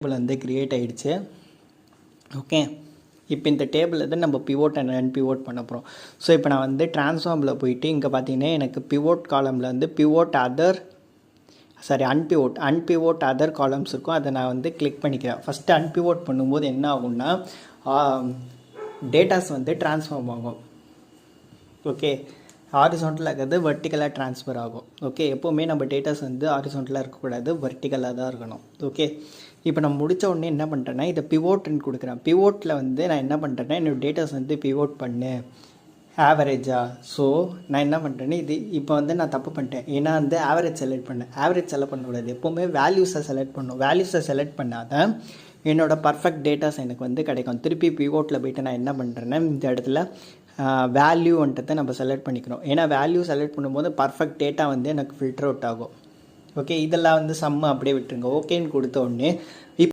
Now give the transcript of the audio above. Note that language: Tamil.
டேபிள் வந்து க்ரியேட் ஆகிடுச்சு. ஓகே, இப்போ இந்த டேபிள் வந்து நம்ம பிவோட் அண்ட் அன்பிவோட் பண்ண போகிறோம். ஸோ இப்போ நான் வந்து ட்ரான்ஸ்ஃபார்மில் போயிட்டு இங்கே பார்த்தீங்கன்னா எனக்கு பிவோட் காலமில் வந்து அன்பிவோட் அதர் காலம்ஸ் இருக்கும். அதை நான் வந்து கிளிக் பண்ணிக்கிறேன். ஃபஸ்ட்டு அன்பிவோட் பண்ணும்போது என்ன ஆகும்னா டேட்டாஸ் வந்து ட்ரான்ஸ்ஃபார்ம் ஆகும். ஓகே, ஹாரிசான்டலாக இருக்கிறது வெர்டிக்கலாக ட்ரான்ஸ்ஃபர் ஆகும். ஓகே, எப்போவுமே நம்ம டேட்டாஸ் வந்து ஹாரிசான்டலாக இருக்கக்கூடாது, வெர்டிக்கலாக தான் இருக்கணும். ஓகே, இப்போ நான் முடித்த உடனே என்ன பண்ணுறேன்னா இதை பிவோட்னு கொடுக்குறேன். பிவோட்டில் வந்து நான் என்ன பண்ணுறேன்னா என்னோடய டேட்டாஸ் வந்து பிவோட் பண்ணு ஆவரேஜாக. ஸோ நான் என்ன பண்ணுறேன்னு இது இப்போ வந்து நான் தப்பு பண்ணிட்டேன். ஏன்னா வந்து ஆவரேஜ் செலக்ட் பண்ணக்கூடாது. எப்போவுமே வேல்யூஸை செலக்ட் பண்ணணும். வேல்யூஸை செலக்ட் பண்ணாதான் என்னோடய பர்ஃபெக்ட் டேட்டாஸ் எனக்கு வந்து கிடைக்கும். திருப்பி பிவோட்டில் போய்ட்டு நான் என்ன பண்ணுறேன்னா இந்த இடத்துல வேல்யூன்றதை நம்ம செலக்ட் பண்ணிக்கிறோம். ஏன்னா வேல்யூ செலக்ட் பண்ணும்போது பர்ஃபெக்ட் டேட்டா வந்து எனக்கு ஃபில்டர் அவுட் ஆகும். ஓகே, இதெல்லாம் வந்து சம்மு அப்படியே விட்டுருங்க. ஓகேன்னு கொடுத்த உடனே